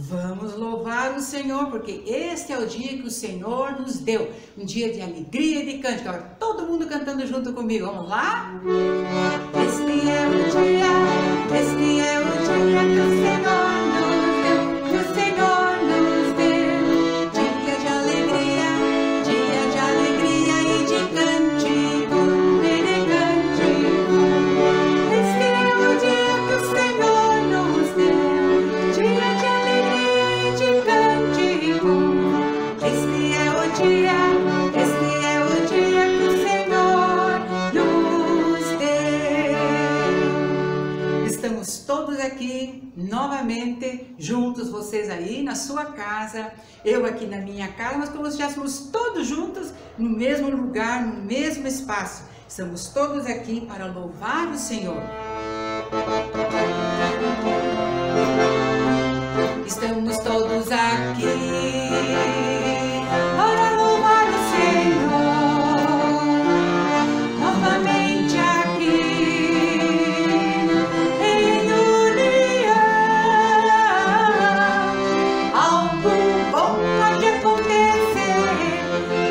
Vamos louvar o Senhor, porque este é o dia que o Senhor nos deu. Um dia de alegria e de cântico. Agora, todo mundo cantando junto comigo. Vamos lá? Este é o dia que o Senhor nos deu, que o Senhor nos deu. Dia de alegria e de cântico, e de cântico. Este é o dia que o Senhor nos deu, dia de alegria e de cântico. Este é o dia que o Senhor nos deu. Estamos todos aqui novamente juntos, vocês aí na sua casa, eu aqui na minha casa, mas como se estivéssemos todos juntos no mesmo lugar, no mesmo espaço. Estamos todos aqui para louvar o Senhor. Estamos todos aqui para louvar o Senhor, novamente aqui em união. Algo bom pode acontecer,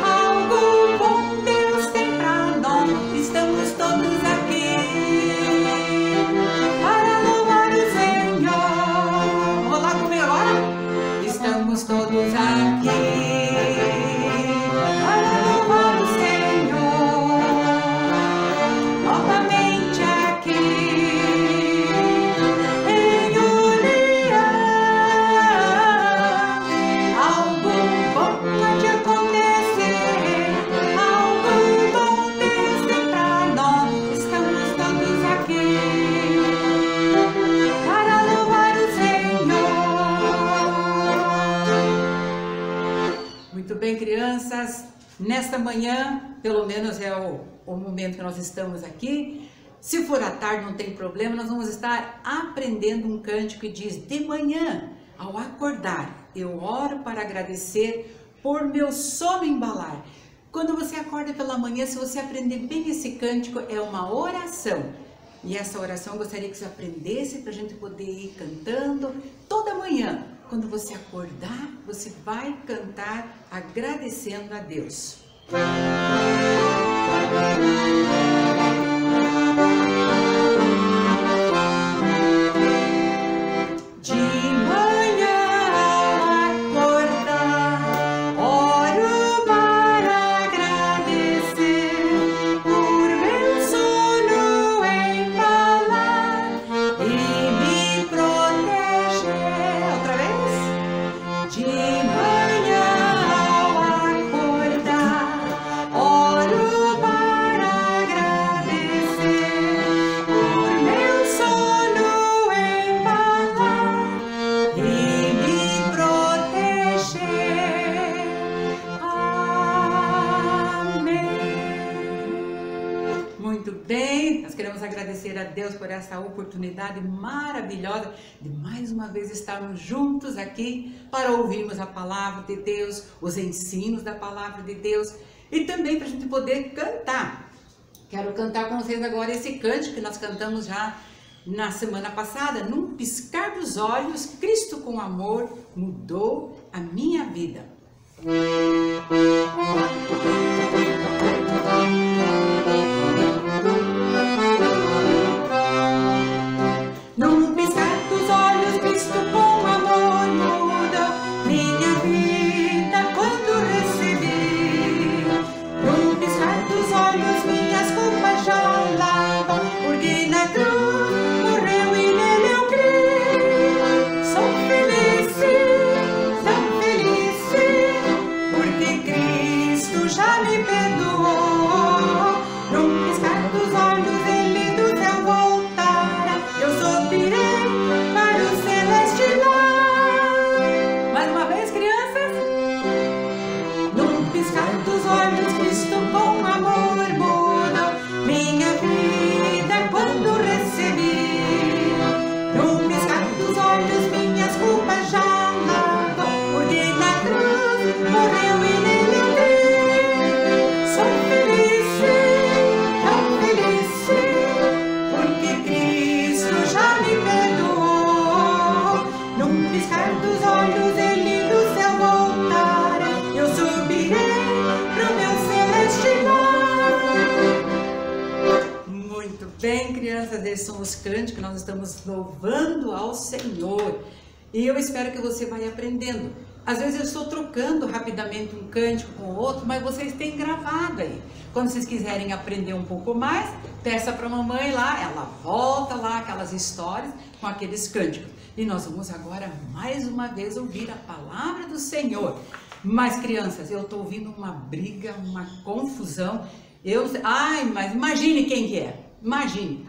algo bom Deus tem pra nós. Estamos todos aqui para louvar o Senhor. Vamos lá comigo agora? Estamos todos aqui para louvar o Senhor, novamente aqui em união. Algo bom pode acontecer, algo bom Deus tem pra nós. Estamos todos aqui para louvar o Senhor. Muito bem, crianças, nesta manhã, pelo menos é o momento que nós estamos aqui. Se for à tarde, não tem problema, nós vamos estar aprendendo um cântico que diz: de manhã, ao acordar, eu oro para agradecer por meu sono embalar. Quando você acorda pela manhã, se você aprender bem esse cântico, é uma oração. E essa oração eu gostaria que você aprendesse para a gente poder ir cantando toda manhã. Quando você acordar, você vai cantar agradecendo a Deus. De manhã ao acordar, oro para agradecer por meu sono embalar e me proteger. Outra vez? De manhã ao acordar, oro para agradecer por meu sono embalar e me proteger. Amém. Muito bem, nós queremos agradecer a Deus por essa oportunidade maravilhosa de mais uma vez estarmos juntos aqui para ouvirmos a palavra de Deus, os ensinos da palavra de Deus e também para a gente poder cantar. Quero cantar com vocês agora esse cântico que nós cantamos já na semana passada. Num piscar dos olhos, Cristo com amor mudou a minha vida. Num piscar dos olhos, Cristo com amor mudou minha vida quando recebi. Num piscar dos olhos, minhas culpas já lavam, porque na cruz morreu e nele eu criei. Sou feliz, porque Cristo já crianças, esses são os cânticos que nós estamos louvando ao Senhor. E eu espero que você vai aprendendo. Às vezes eu estou trocando rapidamente um cântico com o outro, mas vocês têm gravado aí. Quando vocês quiserem aprender um pouco mais, peça para a mamãe lá, ela volta lá aquelas histórias com aqueles cânticos. E nós vamos agora mais uma vez ouvir a palavra do Senhor. Mas crianças, eu estou ouvindo uma briga, uma confusão. Ai, mas imagine quem que é. Imagine.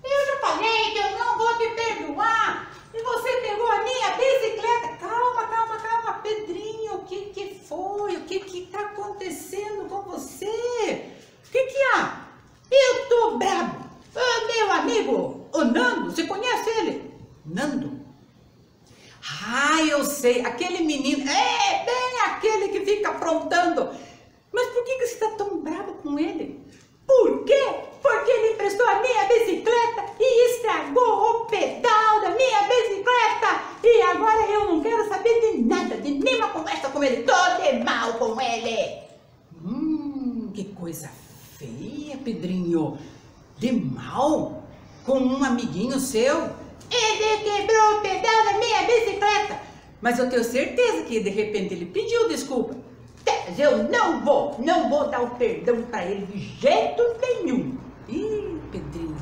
Eu já falei que eu não vou te perdoar. E você pegou a minha bicicleta. Calma, calma, calma. Pedrinho, o que foi? O que está acontecendo com você? O que há? Eu tô bravo. Meu amigo, o Nando, você conhece ele? Nando? Ah, eu sei. Aquele menino. É, bem aquele que fica aprontando. Mas por que você está tão bravo com ele? Por quê? Porque ele emprestou a minha bicicleta e estragou o pedal da minha bicicleta. E agora eu não quero saber de nada, de nenhuma conversa com ele. Tô de mal com ele. Que coisa feia, Pedrinho. De mal? Com um amiguinho seu? Ele quebrou o pedal da minha bicicleta. Mas eu tenho certeza que de repente ele pediu desculpa. Mas eu não vou dar o perdão para ele de jeito nenhum. Ih, Pedrinho,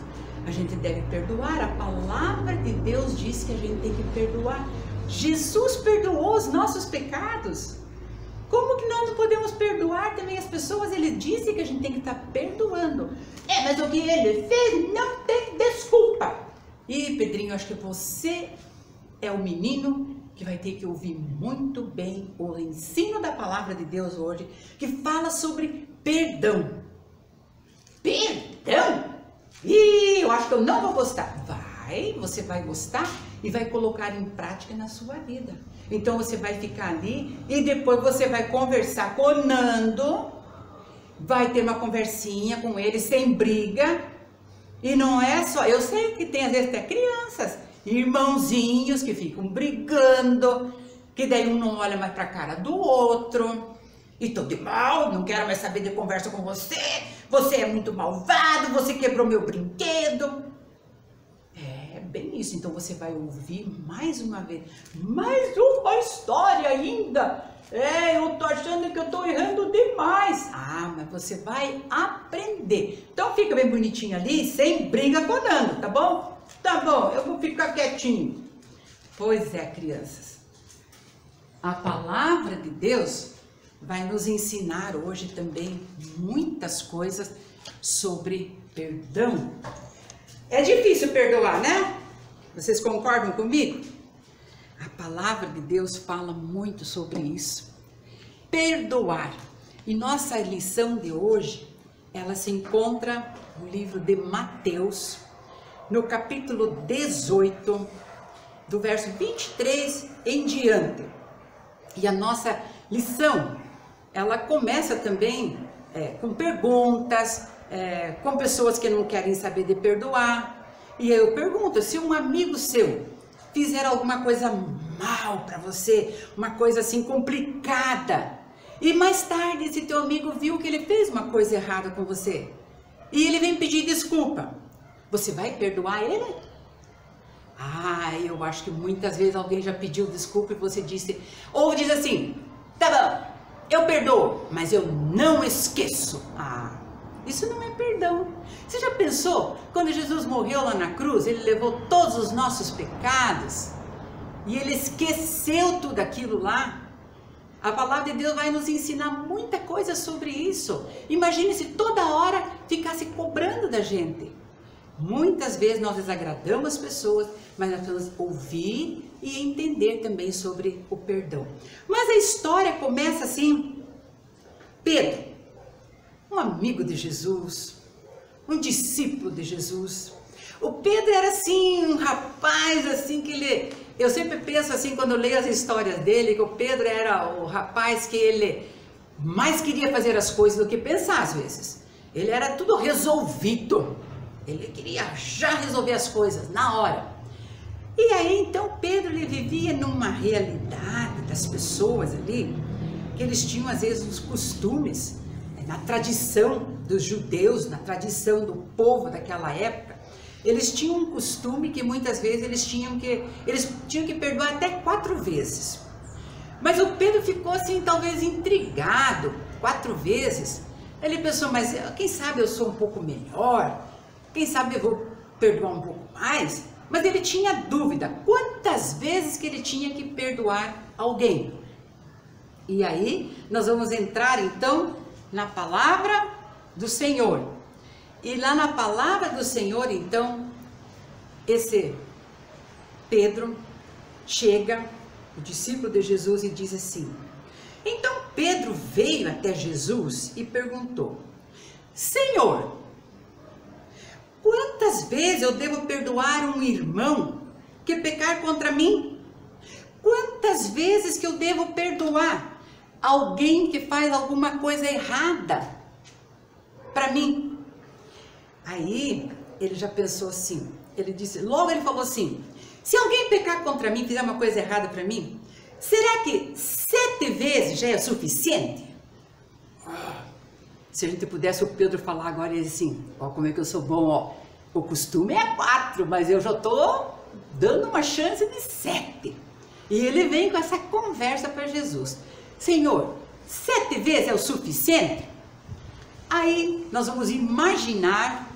a gente deve perdoar. A palavra de Deus diz que a gente tem que perdoar. Jesus perdoou os nossos pecados. Como que nós não podemos perdoar também as pessoas? Ele disse que a gente tem que estar perdoando. Mas o que ele fez não tem desculpa. Ih, Pedrinho, acho que você é o menino que vai ter que ouvir muito bem o ensino da palavra de Deus hoje, que fala sobre perdão. Perdão? Ih, eu acho que eu não vou gostar. Você vai gostar e vai colocar em prática na sua vida. Então você vai ficar ali e depois você vai conversar com o Nando, vai ter uma conversinha com ele sem briga. E não é só, eu sei que tem às vezes até crianças, irmãozinhos que ficam brigando, que daí um não olha mais para a cara do outro, e tô de mal, não quero mais saber de conversa com você, você é muito malvado, você quebrou meu brinquedo. É bem isso, então você vai ouvir mais uma vez, mais uma história ainda. Eu tô achando que eu tô errando demais. Mas você vai aprender. Então fica bem bonitinho ali, sem briga com o Nando, tá bom? Tá bom, eu vou ficar quietinho. Pois é, crianças. A palavra de Deus vai nos ensinar hoje também muitas coisas sobre perdão. É difícil perdoar, né? Vocês concordam comigo? A palavra de Deus fala muito sobre isso. Perdoar. E nossa lição de hoje, ela se encontra no livro de Mateus, no capítulo 18, do verso 23 em diante. E a nossa lição, ela começa também com perguntas, com pessoas que não querem saber de perdoar. E aí eu pergunto, se um amigo seu fizer alguma coisa mal para você, uma coisa assim complicada, e mais tarde esse teu amigo viu que ele fez uma coisa errada com você, e ele vem pedir desculpa, você vai perdoar ele? Eu acho que muitas vezes alguém já pediu desculpa e você disse, ou diz assim, tá bom, eu perdoo, mas eu não esqueço. Isso não é perdão. Você já pensou, quando Jesus morreu lá na cruz, ele levou todos os nossos pecados e ele esqueceu tudo aquilo lá? A palavra de Deus vai nos ensinar muita coisa sobre isso. Imagine se toda hora ficasse cobrando da gente. Muitas vezes nós desagradamos as pessoas, mas nós precisamos ouvir e entender também sobre o perdão. Mas a história começa assim, Pedro, um amigo de Jesus, um discípulo de Jesus. O Pedro era assim, um rapaz assim que eu sempre penso assim quando eu leio as histórias dele, que o Pedro era o rapaz que ele mais queria fazer as coisas do que pensar às vezes. Ele era tudo resolvido, ele queria já resolver as coisas na hora. E aí então Pedro ele vivia numa realidade das pessoas ali, que eles tinham às vezes os costumes, na tradição dos judeus, na tradição do povo daquela época, eles tinham um costume que muitas vezes eles tinham que perdoar até 4 vezes. Mas o Pedro ficou assim, talvez intrigado, 4 vezes. Ele pensou, mas quem sabe eu sou um pouco melhor, quem sabe eu vou perdoar um pouco mais. Mas ele tinha dúvida, quantas vezes que ele tinha que perdoar alguém. E aí, nós vamos entrar então na palavra do Senhor. E lá na palavra do Senhor, então, esse Pedro chega, o discípulo de Jesus, e diz assim: então Pedro veio até Jesus e perguntou: Senhor, quantas vezes eu devo perdoar um irmão que pecar contra mim? Quantas vezes que eu devo perdoar alguém que faz alguma coisa errada para mim? Aí ele já pensou assim, logo ele falou assim: se alguém pecar contra mim, fizer uma coisa errada para mim, será que 7 vezes já é suficiente? Se a gente pudesse, o Pedro falar agora, ele assim, ó, como é que eu sou bom, ó, o costume é 4, mas eu já tô dando uma chance de 7. E ele vem com essa conversa para Jesus: Senhor, 7 vezes é o suficiente? Aí nós vamos imaginar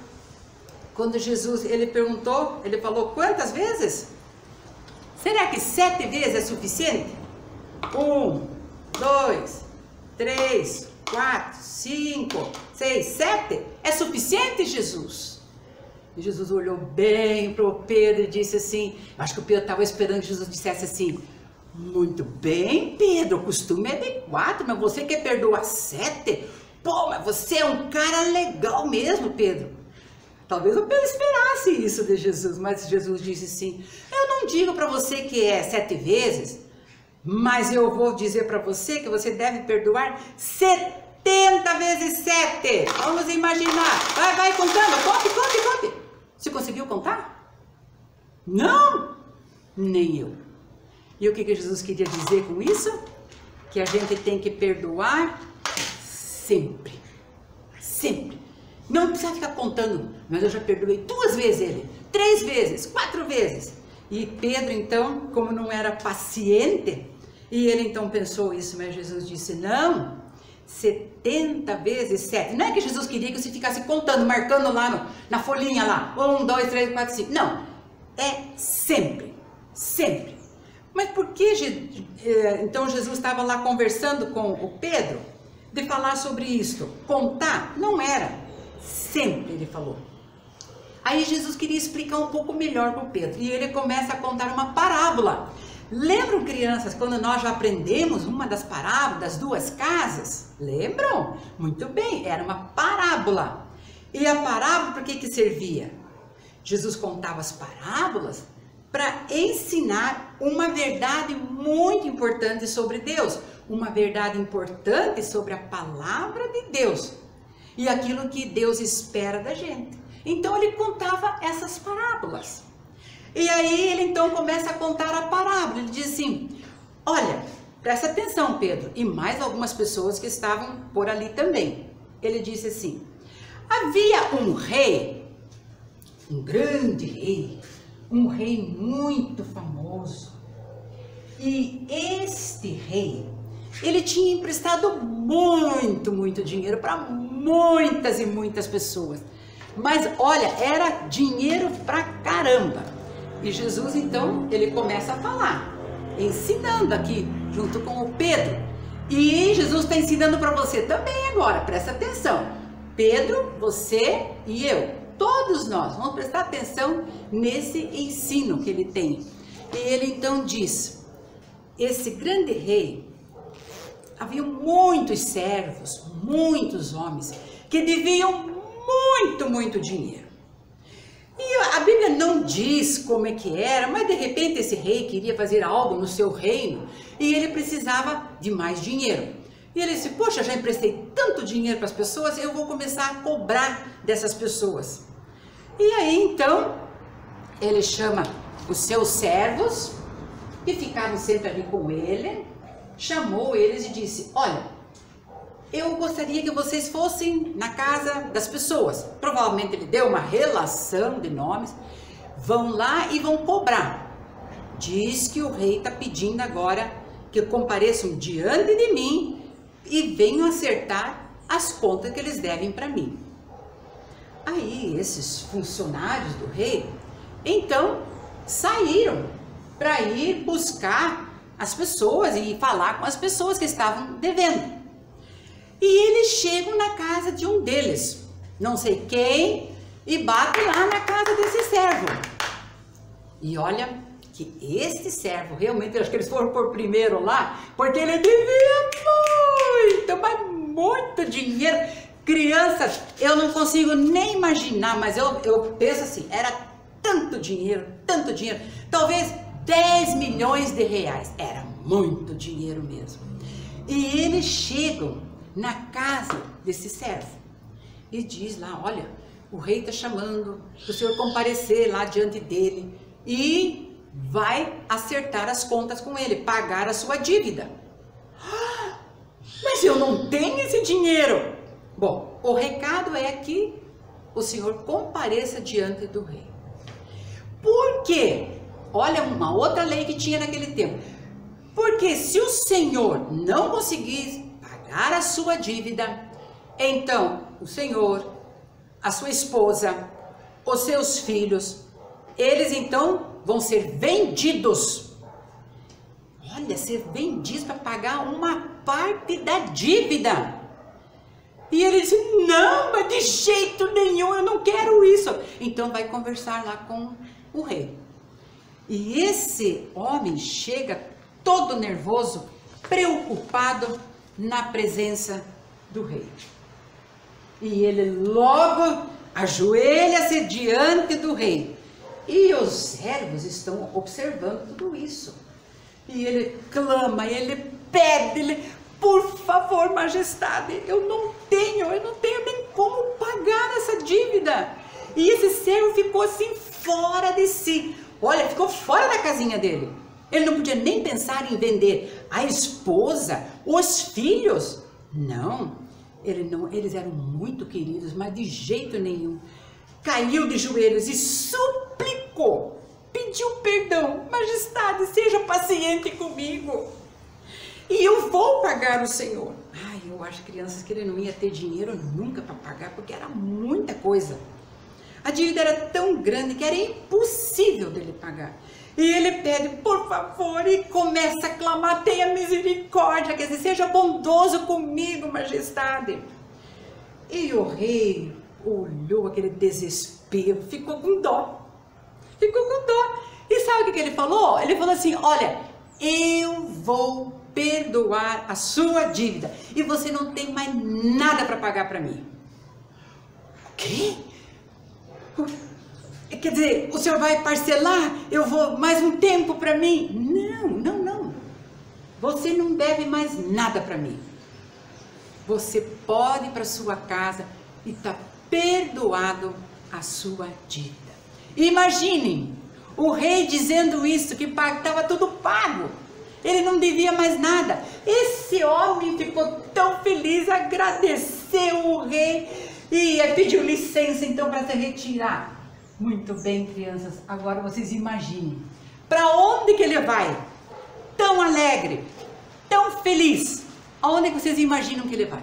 quando Jesus, ele perguntou, ele falou quantas vezes? Será que 7 vezes é suficiente? 1, 2, 3, 4, 5, 6, 7? É suficiente, Jesus? E Jesus olhou bem para o Pedro e disse assim, acho que o Pedro estava esperando que Jesus dissesse assim: muito bem, Pedro, o costume é de 4, mas você quer perdoar 7? Pô, mas você é um cara legal mesmo, Pedro. Talvez o Pedro esperasse isso de Jesus, mas Jesus disse assim: eu não digo para você que é 7 vezes, mas eu vou dizer para você que você deve perdoar 70 vezes 7. Vamos imaginar. Vai contando, conte. Você conseguiu contar? Não, nem eu. E o que Jesus queria dizer com isso? Que a gente tem que perdoar sempre. Sempre. Não precisa ficar contando, mas eu já perdoei 2 vezes ele, 3 vezes, 4 vezes. E Pedro então, como não era paciente, e ele então pensou isso, mas Jesus disse: não, 70 vezes 7. Não é que Jesus queria que você ficasse contando, marcando lá na folhinha lá, 1, 2, 3, 4, 5. Não, é sempre, sempre. Mas por que então Jesus estava lá conversando com o Pedro de falar sobre isso? Contar? Não era. Sempre, ele falou. Aí Jesus queria explicar um pouco melhor para o Pedro. E ele começa a contar uma parábola. Lembram, crianças, quando nós já aprendemos uma das parábolas das 2 casas? Lembram? Muito bem, era uma parábola. E a parábola para que servia? Jesus contava as parábolas para ensinar uma verdade muito importante sobre Deus. Uma verdade importante sobre a palavra de Deus. E aquilo que Deus espera da gente. Então ele contava essas parábolas. E aí ele então começa a contar a parábola. Ele diz assim: olha, presta atenção, Pedro, e mais algumas pessoas que estavam por ali também. Ele disse assim: havia um rei, um grande rei, um rei muito famoso. E este rei, ele tinha emprestado muito dinheiro para muitas e muitas pessoas. Mas olha, era dinheiro pra caramba. E Jesus então, ele começa a falar, ensinando aqui junto com o Pedro. E Jesus está ensinando para você também agora, presta atenção. Pedro, você e eu, todos nós, vamos prestar atenção nesse ensino que ele tem. E ele então diz: esse grande rei, havia muitos servos, muitos homens, que deviam muito dinheiro. E a Bíblia não diz como é que era, mas de repente esse rei queria fazer algo no seu reino e ele precisava de mais dinheiro. E ele disse: poxa, já emprestei tanto dinheiro para as pessoas, eu vou começar a cobrar dessas pessoas. E aí então, ele chama os seus servos, que ficaram sempre ali com ele, chamou eles e disse: olha, eu gostaria que vocês fossem na casa das pessoas. Provavelmente ele deu uma relação de nomes. Vão lá e vão cobrar. Diz que o rei está pedindo agora que compareçam diante de mim e venham acertar as contas que eles devem para mim. Aí esses funcionários do rei, então, saíram para ir buscar as pessoas e falar com as pessoas que estavam devendo. E eles chegam na casa de um deles, não sei quem, e batem lá na casa desse servo. E olha que este servo, realmente, eu acho que eles foram por primeiro lá, porque ele devia muito, mas muito dinheiro. Crianças, eu não consigo nem imaginar, mas eu penso assim, era tanto dinheiro, talvez 10 milhões de reais, era muito dinheiro mesmo. E eles chegam na casa desse servo e diz lá, olha, o rei está chamando para o senhor comparecer lá diante dele e vai acertar as contas com ele, pagar a sua dívida. Ah, mas eu não tenho esse dinheiro. Bom, o recado é que o senhor compareça diante do rei. Por quê? Olha, uma outra lei que tinha naquele tempo. Porque se o senhor não conseguir pagar a sua dívida, então o senhor, a sua esposa, os seus filhos, eles então vão ser vendidos. Olha, ser vendidos para pagar uma parte da dívida. E ele disse, não, mas de jeito nenhum, eu não quero isso. Então vai conversar lá com o rei. E esse homem chega todo nervoso, preocupado na presença do rei. E ele logo ajoelha-se diante do rei. E os servos estão observando tudo isso. E ele clama, ele pede, por favor, majestade, eu não tenho nem como pagar essa dívida. E esse servo ficou assim fora de si. Olha, ficou fora da casinha dele. Ele não podia nem pensar em vender a esposa, os filhos. Não, eles eram muito queridos, mas de jeito nenhum. Caiu de joelhos e suplicou, pediu perdão. Majestade, seja paciente comigo e eu vou pagar o senhor. Ai, eu acho, crianças, que ele não ia ter dinheiro nunca para pagar, porque era muita coisa. A dívida era tão grande que era impossível dele pagar. E ele pede, por favor, e começa a clamar, tenha misericórdia, quer dizer, seja bondoso comigo, majestade. E o rei olhou aquele desespero, ficou com dó. E sabe o que ele falou? Ele falou assim, olha, eu vou perdoar a sua dívida e você não tem mais nada para pagar para mim. O quê? Quer dizer, o senhor vai parcelar? Eu vou mais um tempo para mim? Não. Você não deve mais nada para mim. Você pode ir para sua casa e está perdoado a sua dívida. Imaginem o rei dizendo isso, que estava tudo pago. Ele não devia mais nada. Esse homem ficou tão feliz, agradeceu o rei e pediu licença então para se retirar. Muito bem, crianças, agora vocês imaginem, para onde que ele vai? Tão alegre, tão feliz. Aonde que vocês imaginam que ele vai?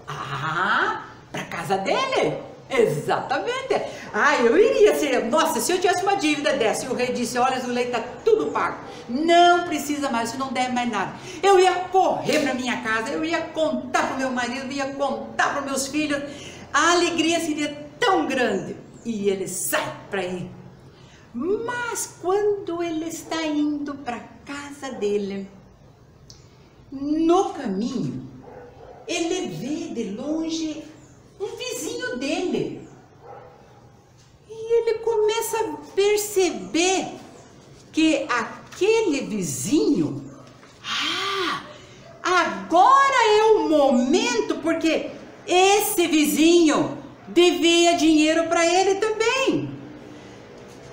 Ah, para casa dele? Exatamente. Ah, eu iria ser, nossa, se eu tivesse uma dívida dessa e o rei disse, olha, o leite está tudo pago, não precisa mais, você não deve mais nada. Eu ia correr para minha casa, eu ia contar para o meu marido, eu ia contar para os meus filhos, a alegria seria tão grande. E ele sai para ir. Mas quando ele está indo para a casa dele, no caminho, ele vê de longe um vizinho dele. E ele começa a perceber que aquele vizinho, agora é o momento, porque esse vizinho devia dinheiro para ele também.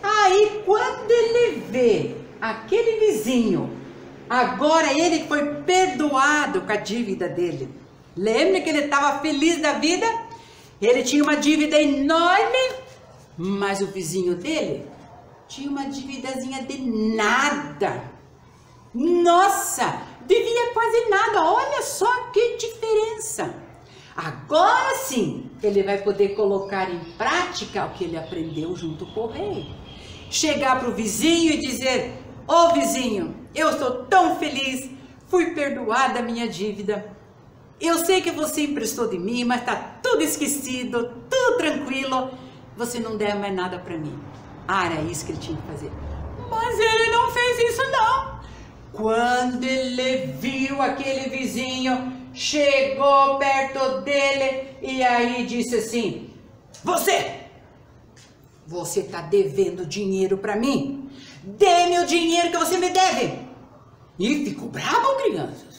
Aí quando ele vê aquele vizinho, agora ele foi perdoado com a dívida dele, Lembra que ele estava feliz da vida? Ele tinha uma dívida enorme, mas o vizinho dele tinha uma dívidazinha de nada. Nossa, devia quase nada, olha só que diferença. Agora sim, ele vai poder colocar em prática o que ele aprendeu junto com o rei. Chegar para o vizinho e dizer: ô vizinho, eu estou tão feliz, fui perdoada a minha dívida. Eu sei que você emprestou de mim, mas está tudo esquecido, tudo tranquilo. Você não deve mais nada para mim. Ah, era isso que ele tinha que fazer. Mas ele não fez isso não. Quando ele viu aquele vizinho, chegou perto dele e aí disse assim: Você está devendo dinheiro para mim? Dê-me o dinheiro que você me deve. E ficou bravo, crianças.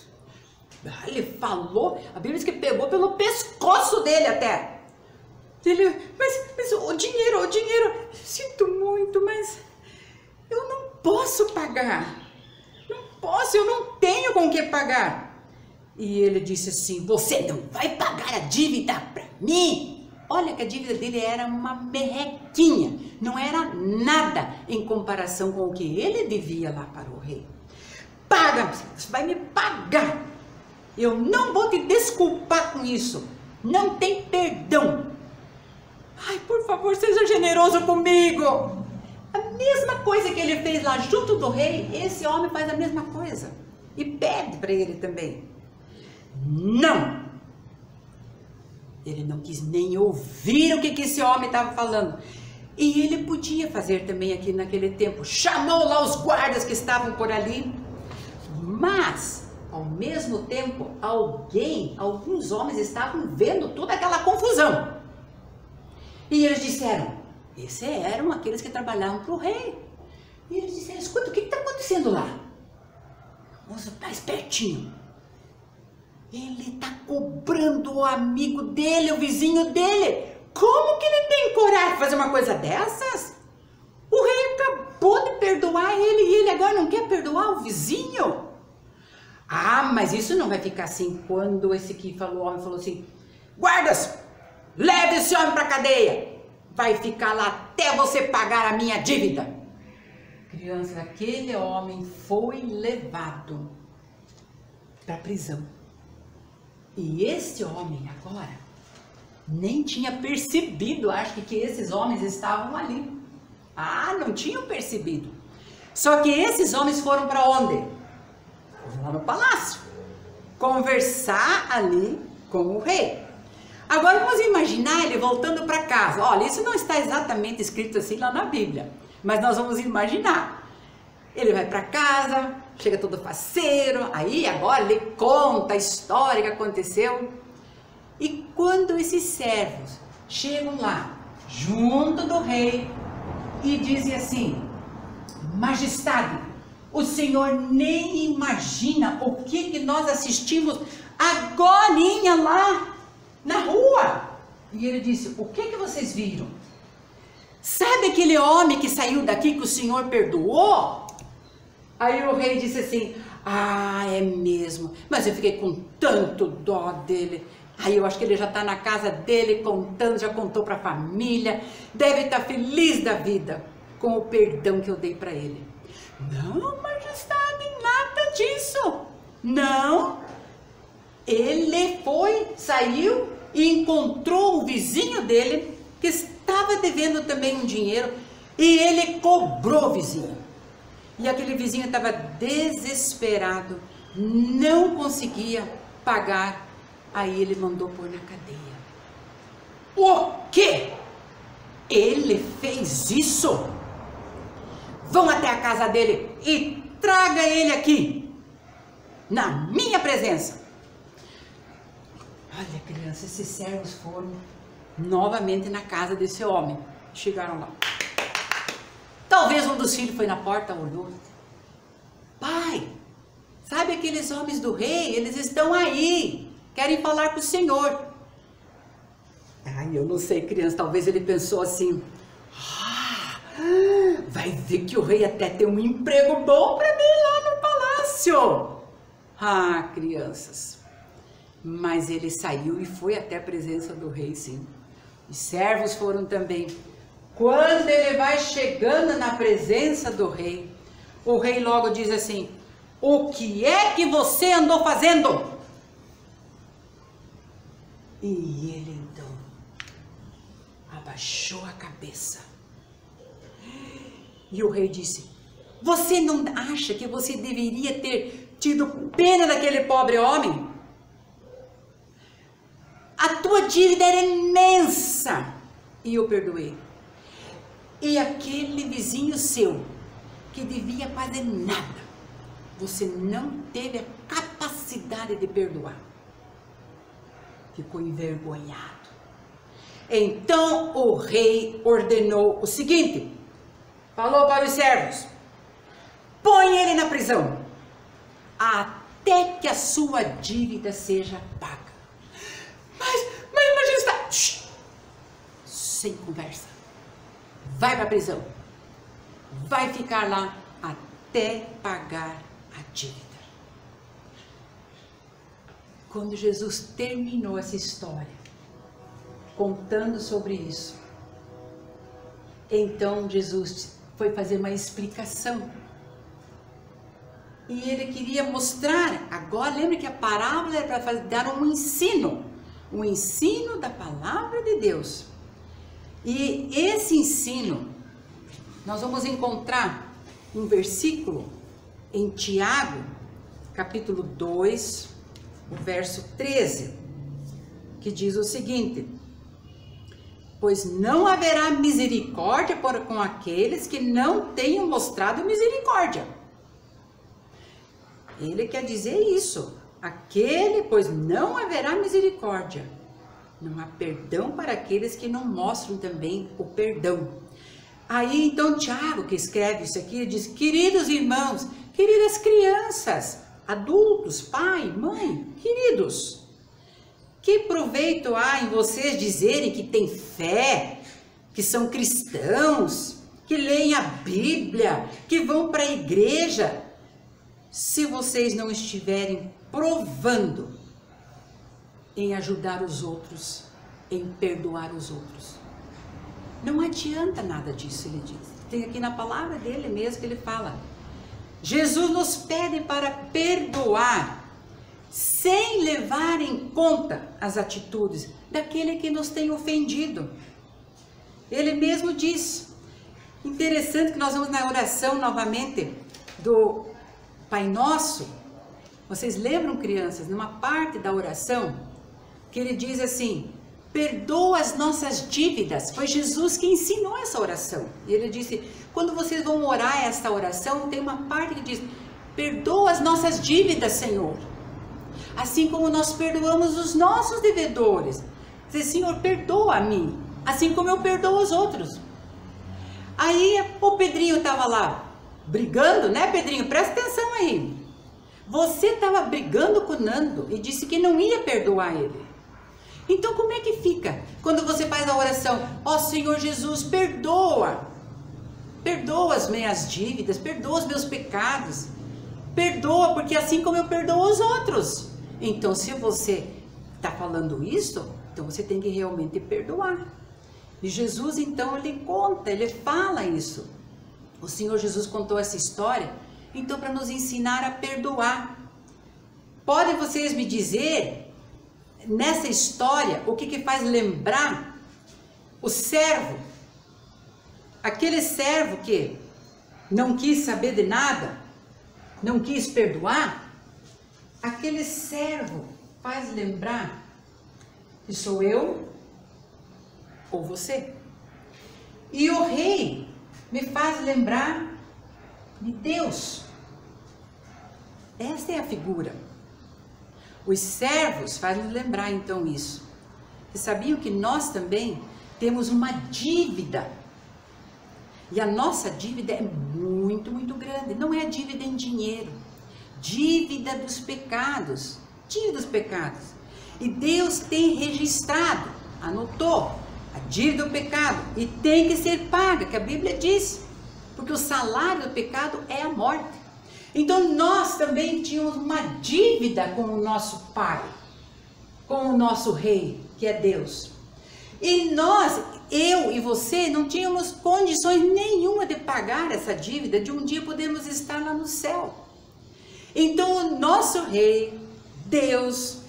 Ele falou, a Bíblia diz que pegou pelo pescoço dele até. Ele, mas o dinheiro, sinto muito, mas eu não posso pagar. Não posso, eu não tenho com o que pagar. E ele disse assim: você não vai pagar a dívida para mim? Olha que a dívida dele era uma merrequinha, não era nada em comparação com o que ele devia lá para o rei. Paga, você vai me pagar. Eu não vou te desculpar com isso. Não tem perdão. Ai, por favor, seja generoso comigo. A mesma coisa que ele fez lá junto do rei, esse homem faz a mesma coisa. E pede para ele também. Não. Ele não quis nem ouvir o que esse homem estava falando. E ele podia fazer também aqui naquele tempo. Chamou lá os guardas que estavam por ali. Mas, ao mesmo tempo, alguns homens estavam vendo toda aquela confusão. E eles disseram, esses eram aqueles que trabalhavam para o rei. E eles disseram: escuta, o que está acontecendo lá? O moço está espertinho. Ele está cobrando o amigo dele, o vizinho dele. Como que ele tem coragem de fazer uma coisa dessas? O rei acabou de perdoar ele e ele agora não quer perdoar o vizinho? Ah, mas isso não vai ficar assim. Quando esse que falou, o homem falou assim: guardas, leve esse homem para a cadeia. Vai ficar lá até você pagar a minha dívida. Crianças, aquele homem foi levado para a prisão. E esse homem agora nem tinha percebido, acho que esses homens estavam ali. Ah, não tinham percebido. Só que esses homens foram para onde? Lá no palácio, conversar ali com o rei. Agora vamos imaginar ele voltando para casa. Olha, isso não está exatamente escrito assim lá na Bíblia, mas nós vamos imaginar. Ele vai para casa, chega todo faceiro, aí agora ele conta a história que aconteceu. E quando esses servos chegam lá, junto do rei, e dizem assim: majestade, o senhor nem imagina o que nós assistimos agorinha lá na rua. E ele disse: o que vocês viram? Sabe aquele homem que saiu daqui que o senhor perdoou? Aí o rei disse assim: ah, é mesmo, mas eu fiquei com tanto dó dele. Aí eu acho que ele já está na casa dele contando, já contou para a família, deve estar feliz da vida com o perdão que eu dei para ele. Não, majestade, nada disso. Não. Ele saiu e encontrou o vizinho dele que estava devendo também um dinheiro e ele cobrou o vizinho. E aquele vizinho estava desesperado, não conseguia pagar. Aí ele mandou pôr na cadeia. O quê? Ele fez isso? Vão até a casa dele e traga ele aqui, na minha presença. Olha, criança, esses servos foram novamente na casa desse homem. Chegaram lá. Talvez um dos filhos foi na porta, olhou. Pai, sabe aqueles homens do rei? Eles estão aí, querem falar com o senhor. Ai, eu não sei, criança, talvez ele pensou assim: vai ver que o rei até tem um emprego bom para mim lá no palácio. Ah, crianças, Mas ele saiu e foi até a presença do rei, sim. Os servos foram também. Quando ele vai chegando na presença do rei, o rei logo diz assim: o que é que você andou fazendo? E ele então abaixou a cabeça. E o rei disse: você não acha que você deveria ter tido pena daquele pobre homem? A tua dívida era imensa e eu perdoei. E aquele vizinho seu, que devia quase nada, você não teve a capacidade de perdoar. Ficou envergonhado. Então o rei ordenou o seguinte, falou para os servos: põe ele na prisão, até que a sua dívida seja paga. Mas majestade, sem conversa, vai para a prisão, vai ficar lá até pagar a dívida. Quando Jesus terminou essa história, contando sobre isso, então Jesus foi fazer uma explicação. E ele queria mostrar, agora lembre que a parábola é para dar um ensino da palavra de Deus. E esse ensino, nós vamos encontrar um versículo em Tiago, capítulo 2, o verso 13, que diz o seguinte: pois não haverá misericórdia com aqueles que não tenham mostrado misericórdia. Ele quer dizer isso, pois não haverá misericórdia. Não há perdão para aqueles que não mostram também o perdão. Aí então Tiago, que escreve isso aqui, diz: queridos irmãos, queridas crianças, adultos, pai, mãe, queridos, que proveito há em vocês dizerem que têm fé, que são cristãos, que leem a Bíblia, que vão para a igreja, se vocês não estiverem provando em ajudar os outros, em perdoar os outros? Não adianta nada disso, ele diz. Tem aqui na palavra dele mesmo que ele fala. Jesus nos pede para perdoar, sem levar em conta as atitudes daquele que nos tem ofendido. Ele mesmo diz. Interessante que nós vamos na oração novamente do Pai Nosso. Vocês lembram, crianças, numa parte da oração, que ele diz assim: perdoa as nossas dívidas. Foi Jesus que ensinou essa oração. E ele disse, quando vocês vão orar esta oração, tem uma parte que diz: perdoa as nossas dívidas, Senhor, assim como nós perdoamos os nossos devedores. Diz: Senhor, perdoa a mim, assim como eu perdoo os outros. Aí o Pedrinho estava lá brigando, né, Pedrinho? Presta atenção aí. Você estava brigando com o Nando e disse que não ia perdoar ele. Então como é que fica quando você faz a oração: ó Senhor Jesus, perdoa as minhas dívidas, perdoa os meus pecados, perdoa, porque assim como eu perdoo os outros. Então se você está falando isso, então você tem que realmente perdoar. E Jesus então ele conta, ele fala isso. O Senhor Jesus contou essa história, então para nos ensinar a perdoar. Podem vocês me dizer, nessa história, o que faz lembrar o servo? Aquele servo que não quis saber de nada, não quis perdoar, aquele servo faz lembrar que sou eu ou você. E o rei me faz lembrar de Deus. Esta é a figura. Os servos fazem lembrar então isso. Vocês sabiam que nós também temos uma dívida? E a nossa dívida é muito, muito grande. Não é dívida em dinheiro. Dívida dos pecados. Dívida dos pecados. E Deus tem registrado, anotou a dívida do pecado. E tem que ser paga, que a Bíblia diz. Porque o salário do pecado é a morte. Então nós também tínhamos uma dívida com o nosso Pai. com o nosso rei, que é Deus. E nós, eu e você, não tínhamos condições nenhuma de pagar essa dívida, de um dia podermos estar lá no céu. Então o nosso rei, Deus,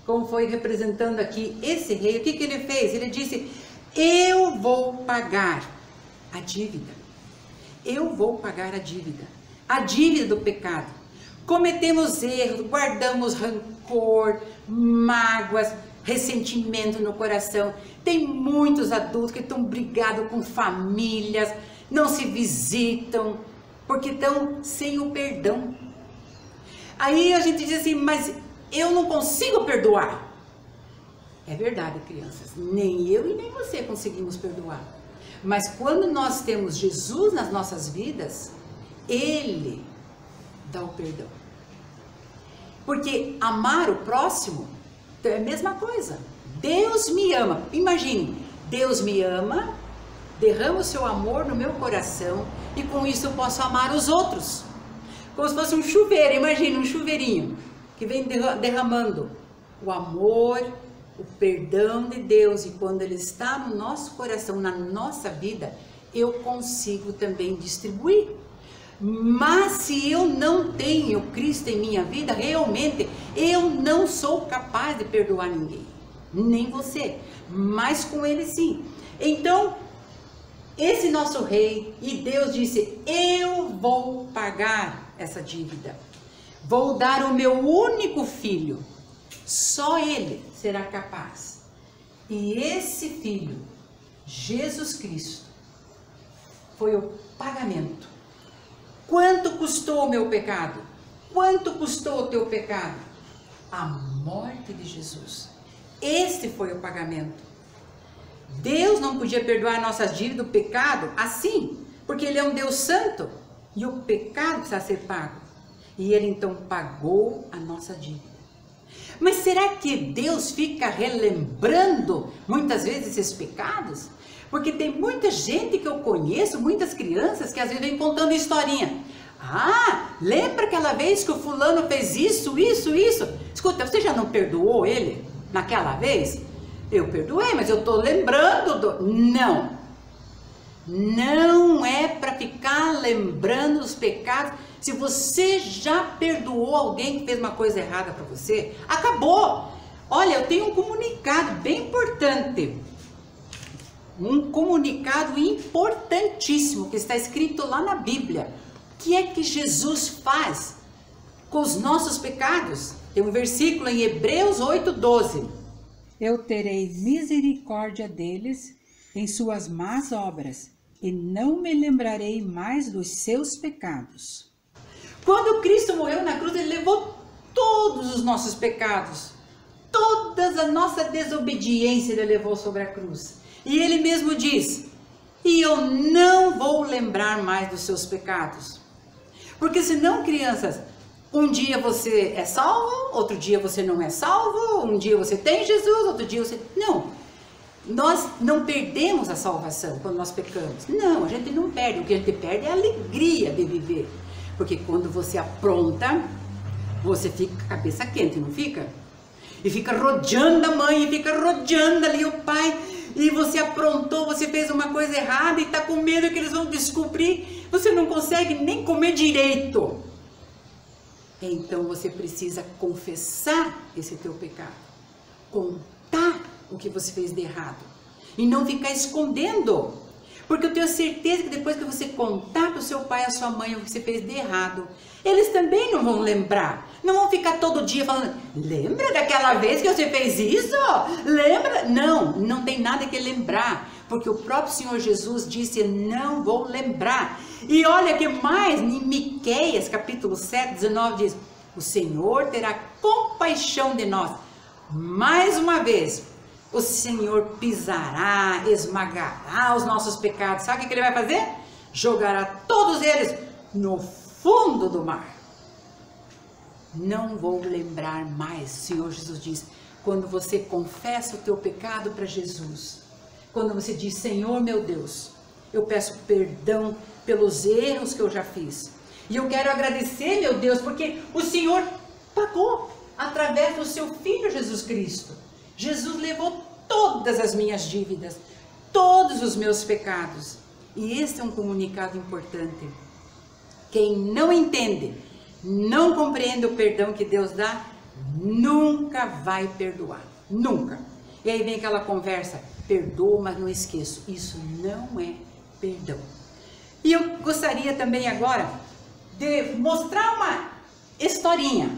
como foi representando aqui esse rei, o que ele fez? Ele disse, eu vou pagar a dívida. Eu vou pagar a dívida do pecado. Cometemos erros, guardamos rancor, mágoas, ressentimento no coração. Tem muitos adultos que estão brigados com famílias, não se visitam, porque estão sem o perdão. Aí a gente diz assim, mas eu não consigo perdoar. É verdade, crianças, nem eu e nem você conseguimos perdoar. Mas quando nós temos Jesus nas nossas vidas, Ele dá o perdão. Porque amar o próximo é a mesma coisa. Deus me ama. Imagine, Deus me ama, derrama o seu amor no meu coração e com isso eu posso amar os outros. Como se fosse um chuveiro, imagine um chuveirinho que vem derramando o amor, o perdão de Deus, e quando Ele está no nosso coração, na nossa vida, eu consigo também distribuir. Mas se eu não tenho Cristo em minha vida, realmente eu não sou capaz de perdoar ninguém, nem você, mas com Ele sim. Então, esse nosso rei, e Deus disse, eu vou pagar essa dívida, vou dar o meu único filho, só Ele será capaz. E esse filho, Jesus Cristo, foi o pagamento. Quanto custou o meu pecado? Quanto custou o teu pecado? A morte de Jesus. Este foi o pagamento. Deus não podia perdoar nossas dívidas, o pecado, assim, porque Ele é um Deus santo e o pecado precisa ser pago. E Ele então pagou a nossa dívida. Mas será que Deus fica relembrando muitas vezes esses pecados? Porque tem muita gente que eu conheço, muitas crianças que às vezes vêm contando historinha. Ah, lembra aquela vez que o fulano fez isso? Escuta, você já não perdoou ele naquela vez? Eu perdoei, mas eu estou lembrando do... Não. Não é para ficar lembrando os pecados. Se você já perdoou alguém que fez uma coisa errada para você, acabou. Olha, eu tenho um comunicado bem importante. Um comunicado importantíssimo que está escrito lá na Bíblia. O que é que Jesus faz com os nossos pecados? Tem um versículo em Hebreus 8:12. Eu terei misericórdia deles em suas más obras, e não me lembrarei mais dos seus pecados. Quando Cristo morreu na cruz, Ele levou todos os nossos pecados. Toda a nossa desobediência Ele levou sobre a cruz. E Ele mesmo diz, e eu não vou lembrar mais dos seus pecados. Porque senão, crianças, um dia você é salvo, outro dia você não é salvo, um dia você tem Jesus, outro dia você... Não, nós não perdemos a salvação quando nós pecamos. Não, a gente não perde, o que a gente perde é a alegria de viver. Porque quando você apronta, você fica com a cabeça quente, não fica? E fica rodeando a mãe, e fica rodeando ali o pai... E você aprontou, você fez uma coisa errada e está com medo que eles vão descobrir. Você não consegue nem comer direito. Então você precisa confessar esse teu pecado. Contar o que você fez de errado. E não ficar escondendo. Porque eu tenho certeza que depois que você contar para o seu pai e a sua mãe o que você fez de errado, eles também não vão lembrar. Não vão ficar todo dia falando, lembra daquela vez que você fez isso? Lembra? Não, não tem nada que lembrar. Porque o próprio Senhor Jesus disse, não vou lembrar. E olha que mais, em Miqueias capítulo 7, 19 diz, o Senhor terá compaixão de nós. Mais uma vez, o Senhor pisará, esmagará os nossos pecados. Sabe o que Ele vai fazer? Jogará todos eles no fundo do mar. Não vou lembrar mais, o Senhor Jesus diz, quando você confessa o teu pecado para Jesus, quando você diz, Senhor meu Deus, eu peço perdão pelos erros que eu já fiz, e eu quero agradecer, meu Deus, porque o Senhor pagou através do seu Filho Jesus Cristo. Jesus levou todas as minhas dívidas, todos os meus pecados. E esse é um comunicado importante. Quem não entende, não compreende o perdão que Deus dá, nunca vai perdoar. Nunca. E aí vem aquela conversa, perdoa, mas não esqueço. Isso não é perdão. E eu gostaria também agora de mostrar uma historinha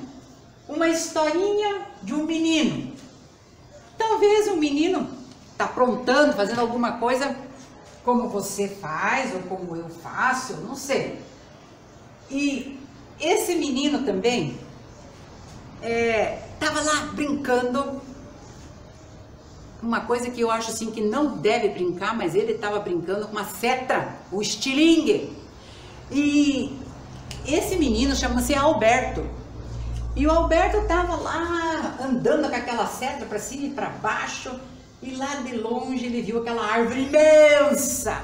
de um menino. Talvez um menino está aprontando, fazendo alguma coisa como você faz ou como eu faço, eu não sei. E esse menino também estava lá brincando, uma coisa que eu acho assim que não deve brincar, mas ele estava brincando com uma seta, o estilingue. E esse menino chama-se Alberto. E o Alberto estava lá andando com aquela seta para cima e para baixo. E lá de longe ele viu aquela árvore imensa.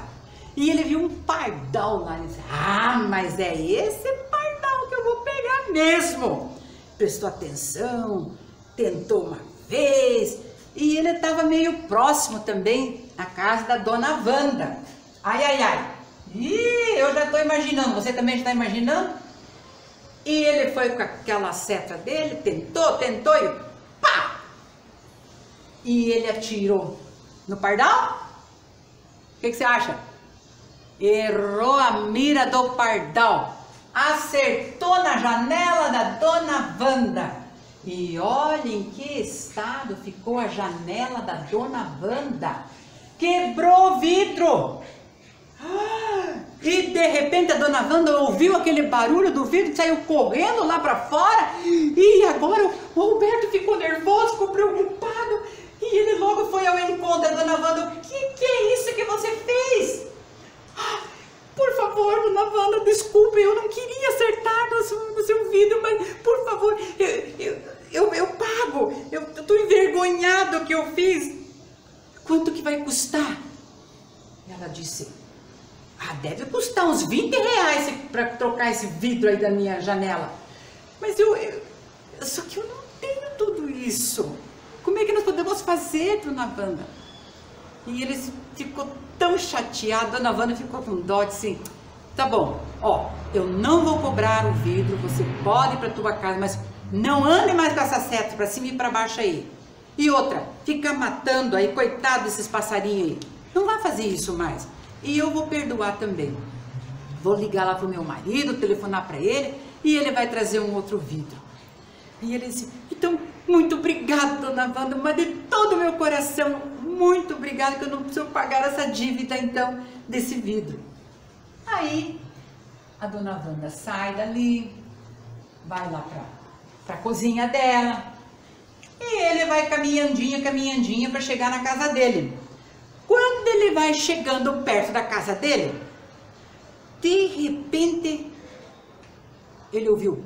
E ele viu um pardal lá. Ele disse, ah, mas é esse pardal que eu vou pegar mesmo. Prestou atenção, tentou uma vez. E ele estava meio próximo também à casa da dona Wanda. Ai, ai, ai. Ih, eu já estou imaginando. Você também está imaginando? E ele foi com aquela seta dele, tentou e pá! E ele atirou no pardal? O que você acha? Errou a mira do pardal. Acertou na janela da dona Wanda. E olha em que estado ficou a janela da dona Wanda. Quebrou o vidro. E de repente a dona Wanda ouviu aquele barulho do vidro, saiu correndo lá para fora. E agora o Alberto ficou nervoso, ficou preocupado. E ele logo foi ao encontro da dona Wanda. O que é isso que você fez? Por favor, dona Wanda, desculpe, eu não queria acertar no seu vidro, mas por favor, eu pago. Eu estou envergonhado que eu fiz. Quanto que vai custar? Ela disse, deve custar uns 20 reais para trocar esse vidro aí da minha janela. Mas só que eu não tenho tudo isso. Como é que nós podemos fazer, dona Wanda? E ele ficou tão chateado, dona Wanda ficou com dó, disse, tá bom, ó, eu não vou cobrar o vidro, você pode ir para tua casa, mas não ande mais com essa seta para cima e para baixo aí. E outra, fica matando aí, coitado desses passarinhos aí. Não vai fazer isso mais. E eu vou perdoar também. Vou ligar lá pro meu marido, telefonar para ele e ele vai trazer um outro vidro. E ele disse, então, muito obrigado, dona Wanda, mas de todo o meu coração, muito obrigado que eu não preciso pagar essa dívida, então, desse vidro. Aí, a dona Wanda sai dali, vai lá para a cozinha dela e ele vai caminhandinha para chegar na casa dele. Quando ele vai chegando perto da casa dele, de repente, ele ouviu,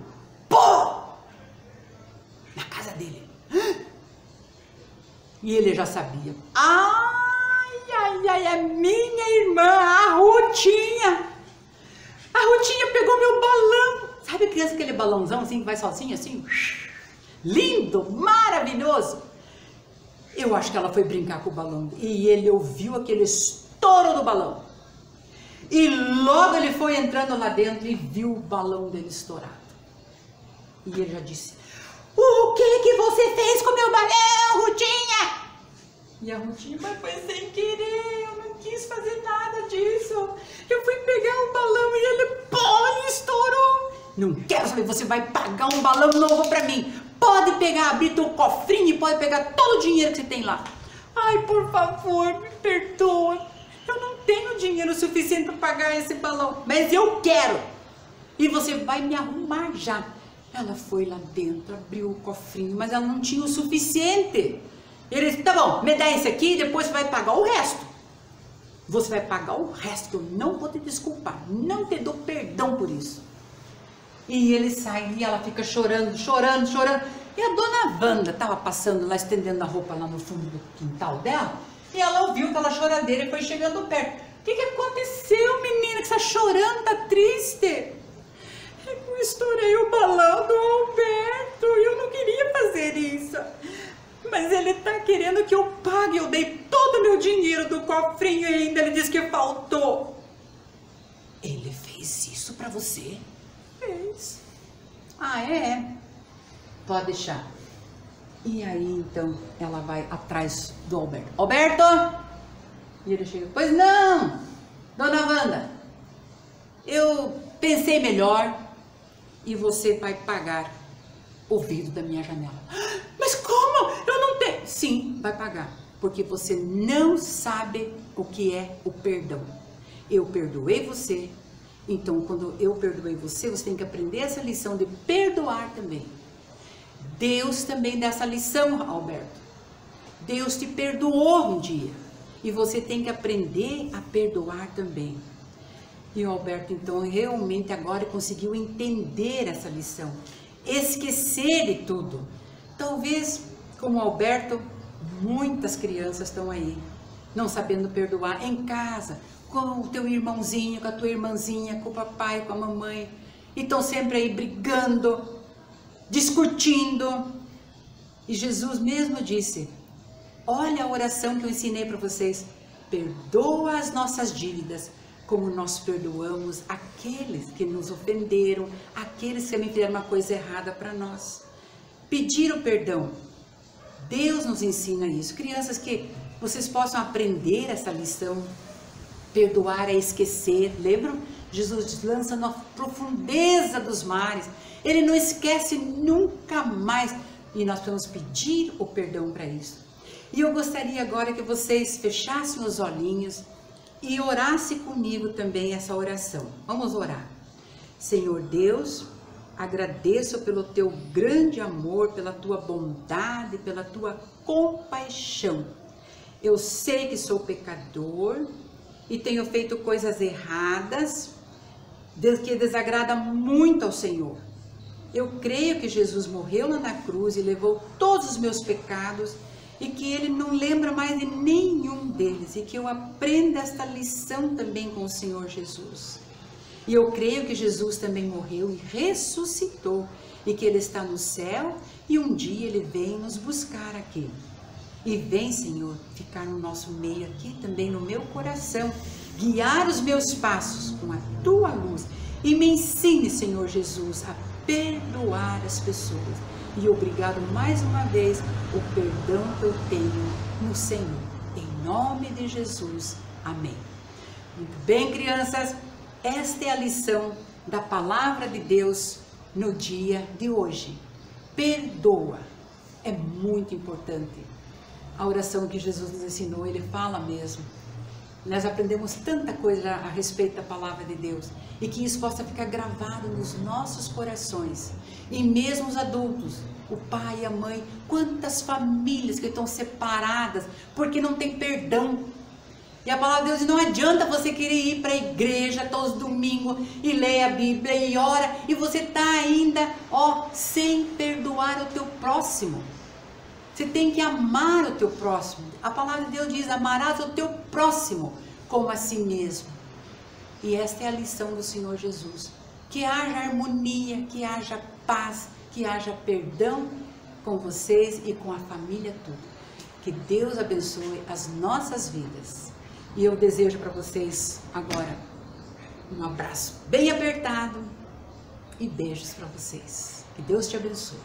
pô! Na casa dele. E ele já sabia. Ai, a minha irmã, a Rutinha. A Rutinha pegou meu balão. Sabe aquele balãozão assim que vai sozinho assim? Lindo, maravilhoso. Eu acho que ela foi brincar com o balão. E ele ouviu aquele estouro do balão. E logo ele foi entrando lá dentro e viu o balão dele estourado. E ele já disse, o que você fez com meu balão, Rutinha? E a Rutinha, mas foi sem querer, eu não quis fazer nada disso. Eu fui pegar um balão e ele, ele estourou. Não quero saber, você vai pagar um balão novo pra mim. Pode pegar, abrir teu cofrinho e pode pegar todo o dinheiro que você tem lá. Ai, por favor, me perdoa. Eu não tenho dinheiro suficiente para pagar esse balão, mas eu quero. E você vai me arrumar já. Ela foi lá dentro, abriu o cofrinho, mas ela não tinha o suficiente. Ele disse, tá bom, me dá esse aqui e depois você vai pagar o resto. Você vai pagar o resto, que eu não vou te desculpar. Não te dou perdão por isso. E ele sai e ela fica chorando. E a dona Wanda estava passando lá, estendendo a roupa lá no fundo do quintal dela. E ela ouviu aquela choradeira e foi chegando perto. O que aconteceu, menina? Que você está chorando, tá triste? Eu estourei o balão do Alberto. Eu não queria fazer isso. Mas ele tá querendo que eu pague. Eu dei todo o meu dinheiro do cofrinho e ainda ele disse que faltou. Ele fez isso pra você? Fez. Ah, é? Pode deixar. E aí, então, ela vai atrás do Alberto. Alberto! E ele chega, pois não, dona Wanda, eu pensei melhor e você vai pagar o vidro da minha janela. Mas como? Eu não tenho. Sim, vai pagar, porque você não sabe o que é o perdão. Eu perdoei você, então quando eu perdoei você, você tem que aprender essa lição de perdoar também. Deus também dá essa lição, Alberto. Deus te perdoou um dia e você tem que aprender a perdoar também. E o Alberto então realmente agora conseguiu entender essa lição, esquecer de tudo. Talvez como o Alberto, muitas crianças estão aí, não sabendo perdoar em casa, com o teu irmãozinho, com a tua irmãzinha, com o papai, com a mamãe, e estão sempre aí brigando, discutindo. E Jesus mesmo disse, olha a oração que eu ensinei para vocês, perdoa as nossas dívidas, como nós perdoamos aqueles que nos ofenderam, aqueles que também fizeram uma coisa errada para nós. Pedir o perdão. Deus nos ensina isso. Crianças, que vocês possam aprender essa lição. Perdoar é esquecer. Lembram? Jesus lança na profundeza dos mares. Ele não esquece nunca mais. E nós precisamos pedir o perdão para isso. E eu gostaria agora que vocês fechassem os olhinhos e orasse comigo também essa oração. Vamos orar. Senhor Deus, agradeço pelo teu grande amor, pela tua bondade, pela tua compaixão. Eu sei que sou pecador e tenho feito coisas erradas, que desagrada muito ao Senhor. Eu creio que Jesus morreu lá na cruz e levou todos os meus pecados e que Ele não lembra mais de nenhum deles, e que eu aprenda esta lição também com o Senhor Jesus. E eu creio que Jesus também morreu e ressuscitou, e que Ele está no céu, e um dia Ele vem nos buscar aqui. E vem, Senhor, ficar no nosso meio aqui, também no meu coração, guiar os meus passos com a Tua luz, e me ensine, Senhor Jesus, a perdoar as pessoas. E obrigado mais uma vez o perdão que eu tenho no Senhor. Em nome de Jesus. Amém. Muito bem, crianças. Esta é a lição da palavra de Deus no dia de hoje. Perdoa. É muito importante. A oração que Jesus nos ensinou, Ele fala mesmo. Nós aprendemos tanta coisa a respeito da palavra de Deus. E que isso possa ficar gravado nos nossos corações. E mesmo os adultos, o pai e a mãe, quantas famílias que estão separadas porque não tem perdão. E a palavra de Deus diz, não adianta você querer ir para a igreja todos os domingos e ler a Bíblia e ora, e você está ainda, sem perdoar o teu próximo. Você tem que amar o teu próximo. A palavra de Deus diz, amarás o teu próximo como a si mesmo. E esta é a lição do Senhor Jesus. Que haja harmonia, que haja paz, que haja perdão com vocês e com a família toda. Que Deus abençoe as nossas vidas. E eu desejo para vocês agora um abraço bem apertado e beijos para vocês. Que Deus te abençoe.